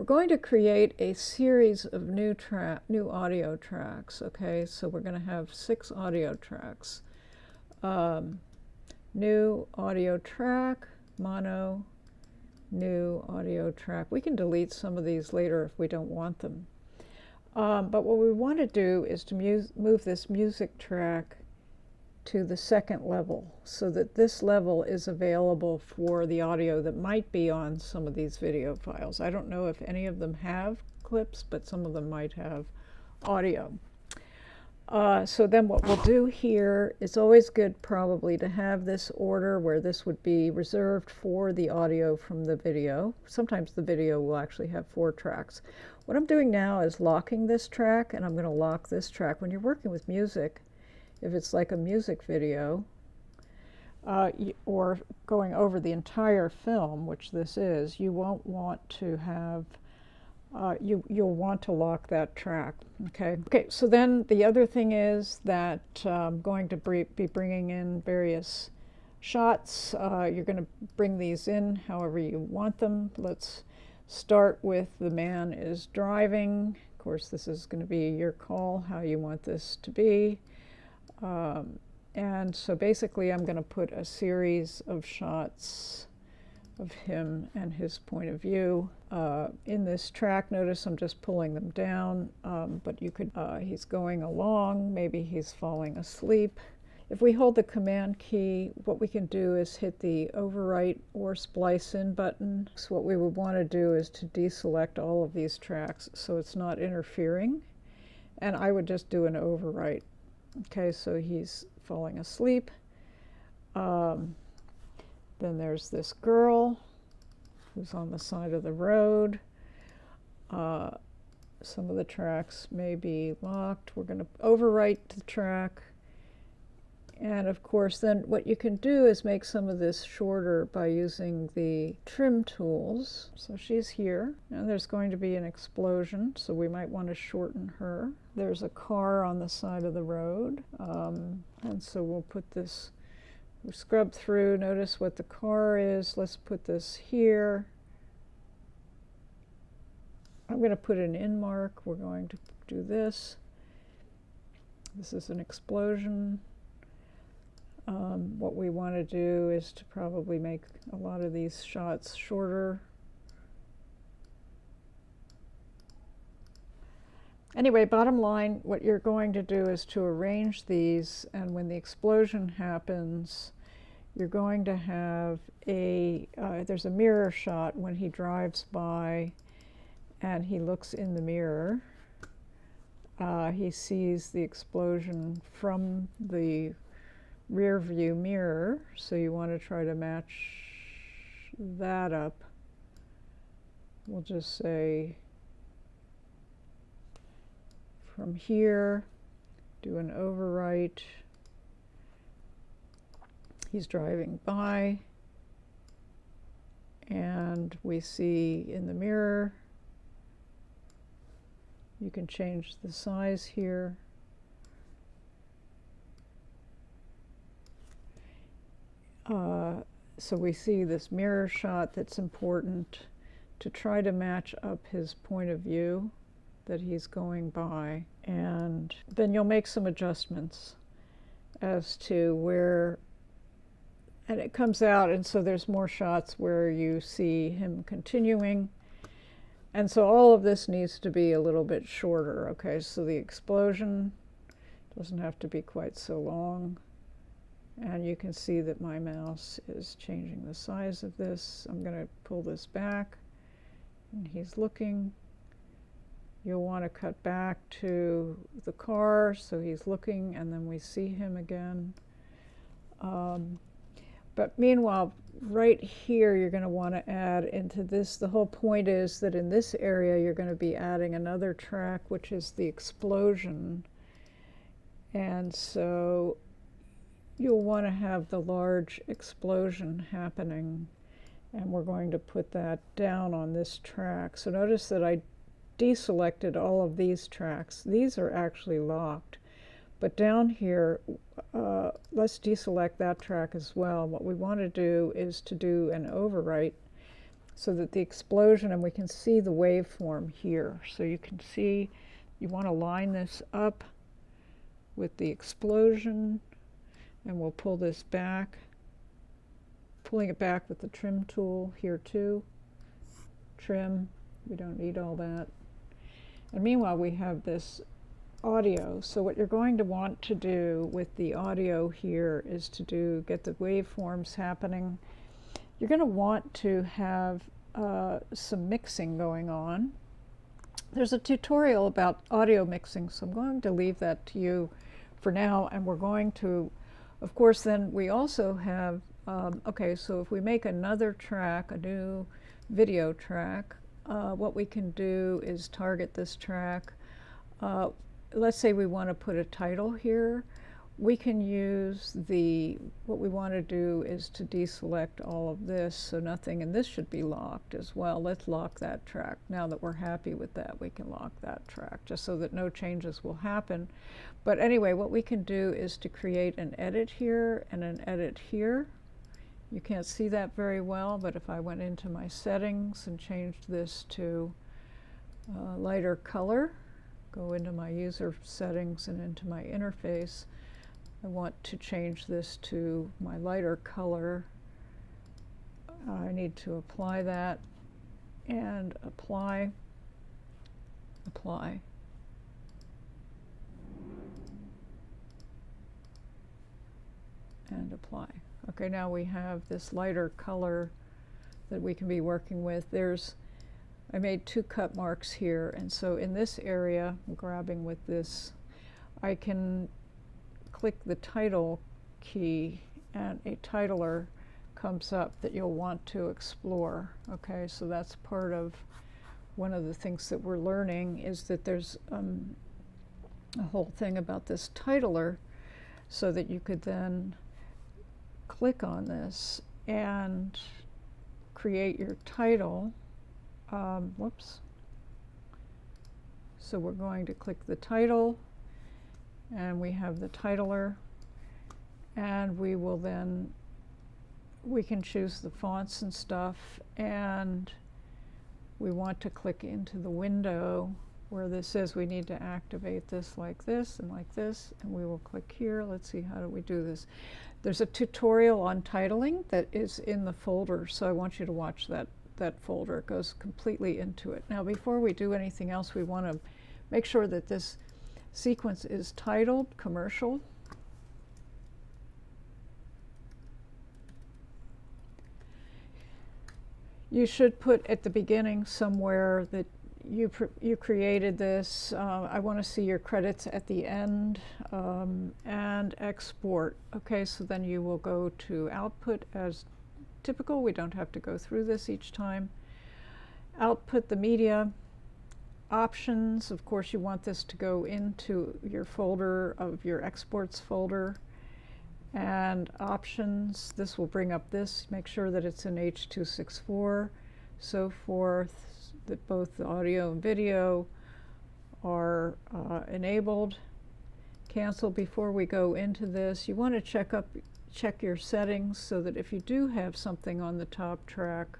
We're going to create a series of new audio tracks, okay? So we're going to have 6 audio tracks. New audio track, mono, new audio track. We can delete some of these later if we don't want them. But what we want to do is to move this music track to the 2nd level so that this level is available for the audio that might be on some of these video files. I don't know if any of them have clips, but some of them might have audio. So then what we'll do here, it's always good probably to have this order where this would be reserved for the audio from the video. Sometimes the video will actually have 4 tracks. What I'm doing now is locking this track, and I'm going to lock this track. When you're working with music, if it's like a music video, or going over the entire film, which this is, you won't want to have, you'll want to lock that track, okay? Okay, so then the other thing is that I'm going to be bringing in various shots. You're going to bring these in however you want them. Let's start with the man is driving. Of course, this is going to be your call, how you want this to be. And so basically I'm going to put a series of shots of him and his point of view in this track. Notice I'm just pulling them down, but you could, he's going along, maybe he's falling asleep. If we hold the Command key, what we can do is hit the overwrite or splice in button. So what we would want to do is to deselect all of these tracks so it's not interfering. And I would just do an overwrite. Okay, so he's falling asleep. Then there's this girl who's on the side of the road. Some of the tracks may be locked. We're going to overwrite the track. And of course, then what you can do is make some of this shorter by using the trim tools. So she's here, and there's going to be an explosion, so we might want to shorten her. There's a car on the side of the road, and so we'll put this, we'll scrub through, notice what the car is. Let's put this here. I'm going to put an in mark. We're going to do this. This is an explosion. What we want to do is to probably make a lot of these shots shorter. Anyway, bottom line, what you're going to do is to arrange these, and when the explosion happens, you're going to have a, there's a mirror shot when he drives by and he looks in the mirror. He sees the explosion from the rear view mirror, so you want to try to match that up. We'll just say from here, do an overwrite. He's driving by, and we see in the mirror. You can change the size here. So we see this mirror shot that's important to try to match up his point of view that he's going by. And then you'll make some adjustments as to where, and it comes out, and so there's more shots where you see him continuing. And so all of this needs to be a little bit shorter, okay? So the explosion doesn't have to be quite so long. And you can see that my mouse is changing the size of this. I'm going to pull this back, and he's looking. You'll want to cut back to the car, so he's looking, and then we see him again. But meanwhile, right here, you're going to want to add into this. The whole point is that in this area, you're going to be adding another track, which is the explosion. And so you'll want to have the large explosion happening, and we're going to put that down on this track. So notice that I deselected all of these tracks. These are actually locked, but down here, let's deselect that track as well. What we want to do is to do an overwrite, so that the explosion, and we can see the waveform here. So you can see, you want to line this up with the explosion, and we'll pull this back, pulling it back with the trim tool here too. Trim, we don't need all that. And meanwhile, we have this audio. So what you're going to want to do with the audio here is to get the waveforms happening. You're going to want to have some mixing going on. There's a tutorial about audio mixing, so I'm going to leave that to you for now, and we're going to, of course, then we also have, okay, so if we make another track, a new video track, what we can do is target this track. Let's say we want to put a title here. We can use what we want to do is to deselect all of this, so nothing, and this should be locked as well. Let's lock that track. Now that we're happy with that, we can lock that track, just so that no changes will happen. But anyway, what we can do is to create an edit here and an edit here. You can't see that very well, but if I went into my settings and changed this to lighter color, go into my user settings and into my interface, I want to change this to my lighter color. I need to apply that and apply, apply. And apply. Okay, now we have this lighter color that we can be working with. I made 2 cut marks here, and so in this area, I'm grabbing with this, I can click the title key and a titler comes up that you'll want to explore. Okay, so that's part of one of the things that we're learning, is that there's a whole thing about this titler, so that you could then click on this and create your title. Whoops. So we're going to click the title, and we have the titler, and we will then, we can choose the fonts and stuff, and we want to click into the window where this says we need to activate this like this and like this, and we will click here. Let's see, how do we do this? There's a tutorial on titling that is in the folder, so I want you to watch that folder. It goes completely into it. Now, before we do anything else, we want to make sure that this sequence is titled commercial. You should put at the beginning somewhere that you created this. I want to see your credits at the end, and export. Okay, so then you will go to output as typical. We don't have to go through this each time. Output the media. Options, of course, you want this to go into your folder of your exports folder. And options, this will bring up this, make sure that it's in H.264, so forth, that both the audio and video are enabled. Cancel before we go into this. You want to check your settings so that if you do have something on the top track,